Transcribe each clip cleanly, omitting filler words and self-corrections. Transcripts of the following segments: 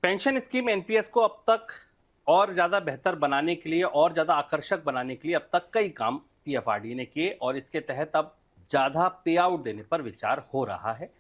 Pension scheme NPS को अब तक और ज़्यादा बेहतर बनाने के लिए और ज़्यादा आकर्षक बनाने के लिए अब तक कई काम पीएफआरडीए ने किए और इसके तहत अब ज़्यादा पे आउट देने पर विचार हो रहा है।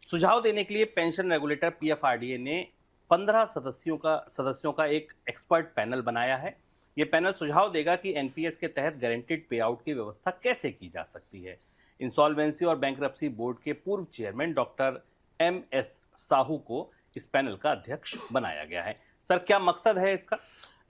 सुझाव देने के लिए पेंशन रेगुलेटर पीएफआरडीए ने 15 सदस्यों का एक एक्सपर्ट पैनल बनाया है। ये पैनल सुझाव देगा कि एनपीएस के तहत गारंटीड पे आउट की व्यवस्था कैसे की जा सकती है। इंसॉल्वेंसी और बैंकरप्सी बोर्ड के पूर्व चेयरमैन डॉक्टर एमएस साहू को इस पैनल का अध्यक्ष बनाया गया है। सर, क्या मकसद है इसका?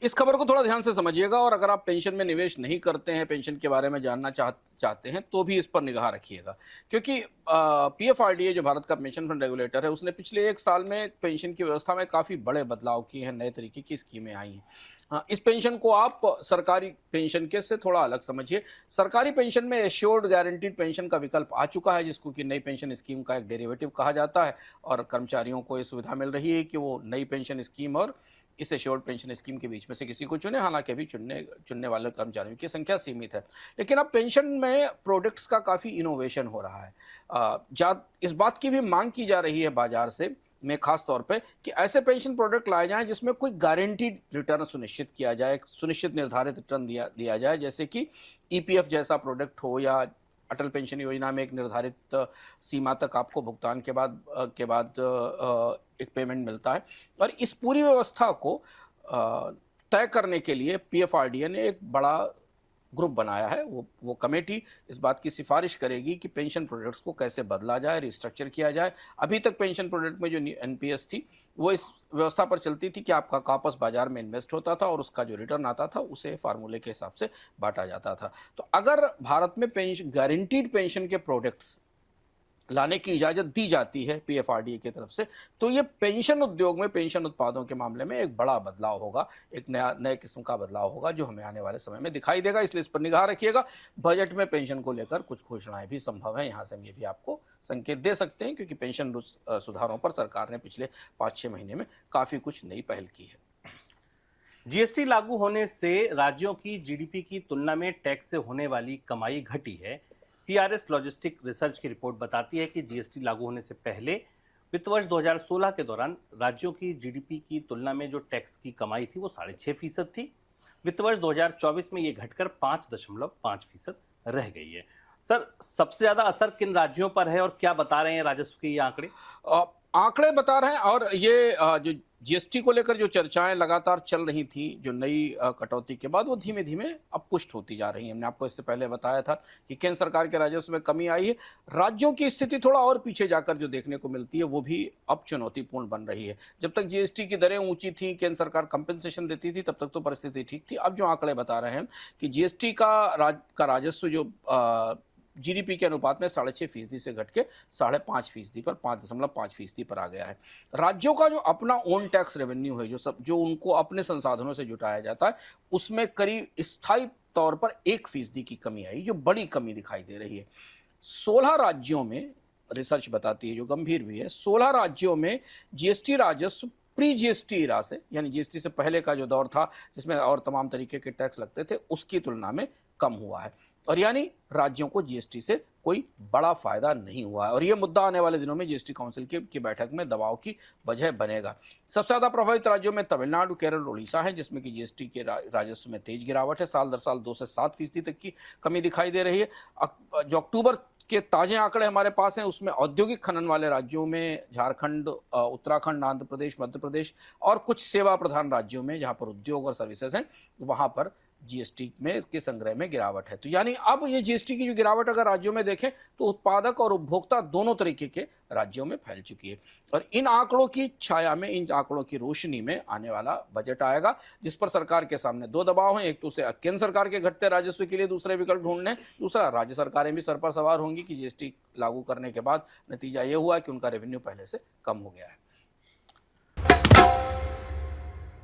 इस खबर को थोड़ा ध्यान से समझिएगा और अगर आप पेंशन में निवेश नहीं करते हैं, पेंशन के बारे में जानना चाहते हैं तो भी इस पर निगाह रखिएगा, क्योंकि पीएफआरडीए जो भारत का पेंशन फंड रेगुलेटर है उसने पिछले एक साल में पेंशन की व्यवस्था में काफ़ी बड़े बदलाव किए हैं, नए तरीके की स्कीमें आई हैं। हाँ, इस पेंशन को आप सरकारी पेंशन के से थोड़ा अलग समझिए। सरकारी पेंशन में एश्योर्ड गारंटीड पेंशन का विकल्प आ चुका है, जिसको कि नई पेंशन स्कीम का एक डेरिवेटिव कहा जाता है, और कर्मचारियों को ये सुविधा मिल रही है कि वो नई पेंशन स्कीम और इस एश्योर्ड पेंशन स्कीम के बीच में से किसी को चुने। हालांकि अभी चुनने वाले कर्मचारियों की संख्या सीमित है, लेकिन अब पेंशन में प्रोडक्ट्स का काफ़ी इनोवेशन हो रहा है। इस बात की भी मांग की जा रही है बाजार से में खास तौर पे कि ऐसे पेंशन प्रोडक्ट लाए जाएं जिसमें कोई गारंटीड रिटर्न सुनिश्चित किया जाए, सुनिश्चित निर्धारित रिटर्न दिया जाए, जैसे कि ईपीएफ जैसा प्रोडक्ट हो, या अटल पेंशन योजना में एक निर्धारित सीमा तक आपको भुगतान के बाद एक पेमेंट मिलता है। और इस पूरी व्यवस्था को तय करने के लिए पीएफआरडीए ने एक बड़ा ग्रुप बनाया है। वो कमेटी इस बात की सिफारिश करेगी कि पेंशन प्रोडक्ट्स को कैसे बदला जाए, रिस्ट्रक्चर किया जाए। अभी तक पेंशन प्रोडक्ट में जो एनपीएस थी वो इस व्यवस्था पर चलती थी कि आपका वापस बाजार में इन्वेस्ट होता था और उसका जो रिटर्न आता था उसे फार्मूले के हिसाब से बांटा जाता था। तो अगर भारत में गारंटीड पेंशन के प्रोडक्ट्स लाने की इजाज़त दी जाती है पीएफआरडीए की तरफ से, तो ये पेंशन उद्योग में पेंशन उत्पादों के मामले में एक बड़ा बदलाव होगा, एक नए किस्म का बदलाव होगा जो हमें आने वाले समय में दिखाई देगा। इसलिए इस पर निगाह रखिएगा। बजट में पेंशन को लेकर कुछ घोषणाएं भी संभव है, यहाँ से हम ये भी आपको संकेत दे सकते हैं, क्योंकि पेंशन सुधारों पर सरकार ने पिछले 5-6 महीने में काफ़ी कुछ नई पहल की है। जीएसटी लागू होने से राज्यों की जीडीपी की तुलना में टैक्स से होने वाली कमाई घटी है। पीआरएस लॉजिस्टिक रिसर्च की रिपोर्ट बताती है कि जीएसटी लागू होने से पहले वित्त वर्ष 2016 के दौरान राज्यों की जीडीपी की तुलना में जो टैक्स की कमाई थी वो 6.5% थी। वित्त वर्ष 2024 में ये घटकर 5.5% रह गई है। सर, सबसे ज्यादा असर किन राज्यों पर है और क्या बता रहे हैं राजस्व के ये आंकड़े? आंकड़े बता रहे हैं, और ये जो जीएसटी को लेकर जो चर्चाएं लगातार चल रही थी, जो नई कटौती के बाद, वो धीमे धीमे अब पुष्ट होती जा रही है। हमने आपको इससे पहले बताया था कि केंद्र सरकार के राजस्व में कमी आई है। राज्यों की स्थिति थोड़ा और पीछे जाकर जो देखने को मिलती है वो भी अब चुनौतीपूर्ण बन रही है। जब तक जीएसटी की दरें ऊंची थी, केंद्र सरकार कंपेंसेशन देती थी, तब तक तो परिस्थिति ठीक थी। अब जो आंकड़े बता रहे हैं कि जीएसटी का राजस्व जो जीडीपी के अनुपात में 6.5% से घट के 5.5% पर 5.5% पर आ गया है। राज्यों का जो अपना ओन टैक्स रेवेन्यू है, जो उनको अपने संसाधनों से जुटाया जाता है, उसमें करीब स्थायी तौर पर 1% की कमी आई, जो बड़ी कमी दिखाई दे रही है। 16 राज्यों में, रिसर्च बताती है जो गंभीर भी है, 16 राज्यों में जीएसटी राजस्व प्री जीएसटी इरा से, यानी जीएसटी से पहले का जो दौर था जिसमें और तमाम तरीके के टैक्स लगते थे, उसकी तुलना में कम हुआ है। और यानी राज्यों को जीएसटी से कोई बड़ा फायदा नहीं हुआ है, और यह मुद्दा आने वाले दिनों में जीएसटी काउंसिल की बैठक में दबाव की वजह बनेगा। सबसे ज्यादा प्रभावित राज्यों में तमिलनाडु, केरल, उड़ीसा है, जिसमें कि जीएसटी के राजस्व में तेज गिरावट है। साल दर साल 2 से 7% तक की कमी दिखाई दे रही है। जो अक्टूबर के ताजे आंकड़े हमारे पास हैं, उसमें औद्योगिक खनन वाले राज्यों में झारखंड, उत्तराखंड, आंध्र प्रदेश, मध्य प्रदेश और कुछ सेवा प्रधान राज्यों में जहां पर उद्योग और सर्विसेज हैं, वहां पर जीएसटी में इसके संग्रह में गिरावट है। तो यानी अब ये जीएसटी की जो गिरावट अगर राज्यों में देखें तो उत्पादक और उपभोक्ता दोनों तरीके के राज्यों में फैल चुकी है। और इन आंकड़ों की छाया में, इन आंकड़ों की रोशनी में आने वाला बजट आएगा, जिस पर सरकार के सामने 2 दबाव हैं। एक तो उसे केंद्र सरकार के घटते राजस्व के लिए दूसरे विकल्प ढूंढने, दूसरा राज्य सरकारें भी सर पर सवार होंगी कि जीएसटी लागू करने के बाद नतीजा ये हुआ कि उनका रेवेन्यू पहले से कम हो गया है।